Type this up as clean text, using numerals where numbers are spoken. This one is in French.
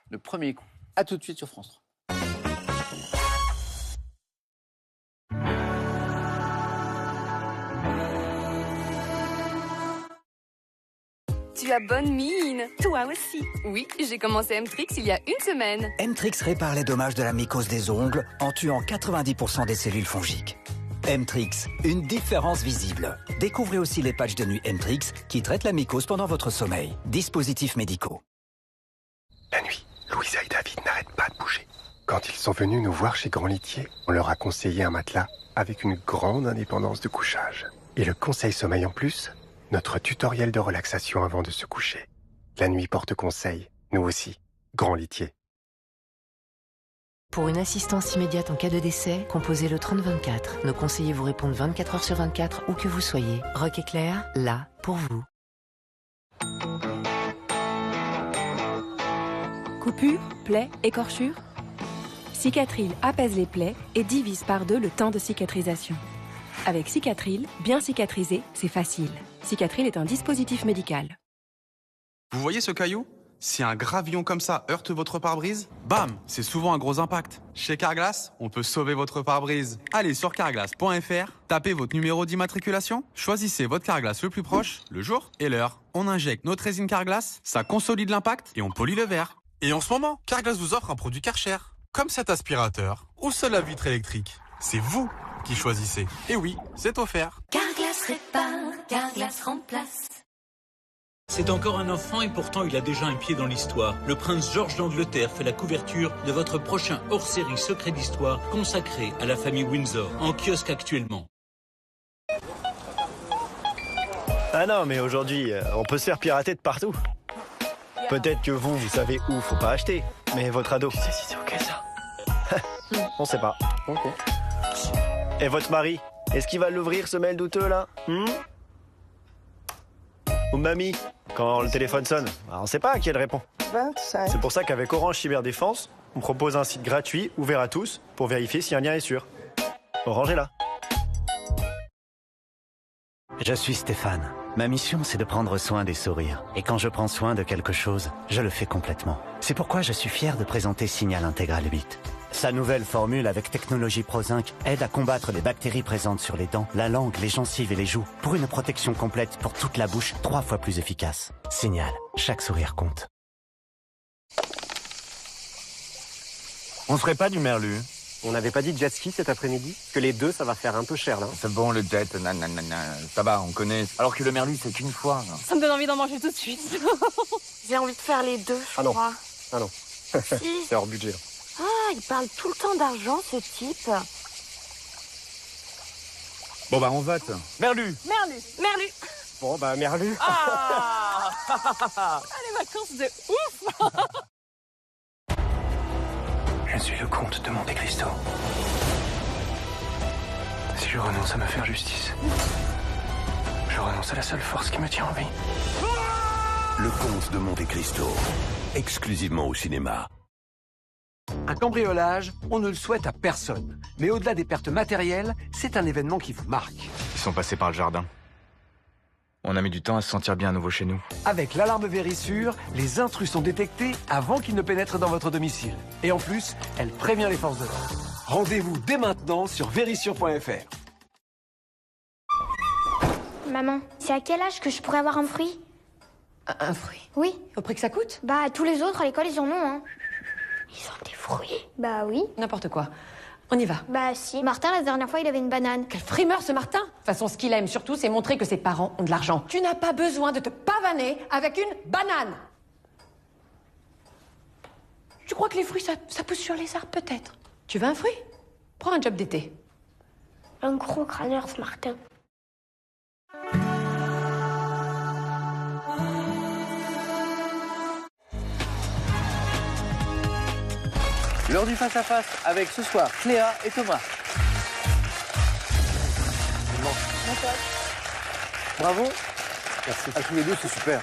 le premier coup. A tout de suite sur France 3. Tu as bonne mine, toi aussi. Oui, j'ai commencé M-Trix il y a une semaine. M-Trix répare les dommages de la mycose des ongles en tuant 90% des cellules fongiques. M-Trix, une différence visible. Découvrez aussi les patchs de nuit M-Trix qui traitent la mycose pendant votre sommeil. Dispositifs médicaux. La nuit, Louisa et David n'arrêtent pas de bouger. Quand ils sont venus nous voir chez Grand Litier, on leur a conseillé un matelas avec une grande indépendance de couchage. Et le conseil sommeil en plus, notre tutoriel de relaxation avant de se coucher. La nuit porte conseil, nous aussi, Grand Litier. Pour une assistance immédiate en cas de décès, composez le 3024. Nos conseillers vous répondent 24 heures sur 24, où que vous soyez. Rock Éclair, là, pour vous. Coupure, plaies, écorchure. Cicatril apaise les plaies et divise par 2 le temps de cicatrisation. Avec Cicatril, bien cicatriser, c'est facile. Cicatril est un dispositif médical. Vous voyez ce caillou? Si un gravillon comme ça heurte votre pare-brise, bam, c'est souvent un gros impact. Chez Carglass, on peut sauver votre pare-brise. Allez sur carglass.fr, tapez votre numéro d'immatriculation, choisissez votre Carglass le plus proche, le jour et l'heure. On injecte notre résine Carglass, ça consolide l'impact et on polit le verre. Et en ce moment, Carglass vous offre un produit Karcher, comme cet aspirateur ou ce lave-vitre électrique. C'est vous qui choisissez. Et oui, c'est offert. Carglass répare, Carglass remplace. C'est encore un enfant et pourtant il a déjà un pied dans l'histoire. Le prince George d'Angleterre fait la couverture de votre prochain hors-série Secret d'Histoire consacré à la famille Windsor, en kiosque actuellement. Ah non, mais aujourd'hui, on peut se faire pirater de partout. Peut-être que vous savez où faut pas acheter, mais votre ado... Tu sais si c'est ok ça? On sait pas. Ok. Et votre mari, est-ce qu'il va l'ouvrir ce mail douteux là? Ou mamie, quand le téléphone sonne, on sait pas à qui elle répond. 25. C'est pour ça qu'avec Orange Cyberdéfense, on propose un site gratuit, ouvert à tous, pour vérifier si un lien est sûr. Orange est là. Je suis Stéphane. Ma mission, c'est de prendre soin des sourires. Et quand je prends soin de quelque chose, je le fais complètement. C'est pourquoi je suis fier de présenter Signal Intégral 8. Sa nouvelle formule avec technologie Prozinc aide à combattre les bactéries présentes sur les dents, la langue, les gencives et les joues pour une protection complète pour toute la bouche 3 fois plus efficace. Signal, chaque sourire compte. On ferait pas du merlu? On n'avait pas dit jet ski cet après-midi? Que les deux, ça va faire un peu cher là. C'est bon le jet, nanana, ça va, on connaît. Alors que le merlu, c'est qu'une fois. Ça me donne envie d'en manger tout de suite. J'ai envie de faire les deux, je crois. Ah non. Si. C'est hors budget. Ah, il parle tout le temps d'argent, ce type. Bon bah on vote. Merlu. Merlu. Merlu. Bon bah merlu. Ah, les vacances de ouf. Je suis le comte de Monte Cristo. Si je renonce à me faire justice, je renonce à la seule force qui me tient en vie. Le comte de Monte Cristo, exclusivement au cinéma. Un cambriolage, on ne le souhaite à personne. Mais au-delà des pertes matérielles, c'est un événement qui vous marque. Ils sont passés par le jardin. On a mis du temps à se sentir bien à nouveau chez nous. Avec l'alarme Vérissure, les intrus sont détectés avant qu'ils ne pénètrent dans votre domicile. Et en plus, elle prévient les forces de l'ordre. Rendez-vous dès maintenant sur vérissure.fr. Maman, c'est à quel âge que je pourrais avoir un fruit? Un fruit? Oui. Au prix que ça coûte? Bah, tous les autres à l'école, ils en ont, hein. Ils ont des fruits? Bah oui. N'importe quoi. On y va. Bah si. Martin, la dernière fois, il avait une banane. Quel frimeur, ce Martin! De toute façon, ce qu'il aime surtout, c'est montrer que ses parents ont de l'argent. Tu n'as pas besoin de te pavaner avec une banane! Tu crois que les fruits, ça pousse sur les arbres, peut-être? Tu veux un fruit? Prends un job d'été. Un gros crâneur, ce Martin. L'heure du face-à-face avec ce soir Cléa et Thomas. Bravo. Merci. À tous les deux, c'est super.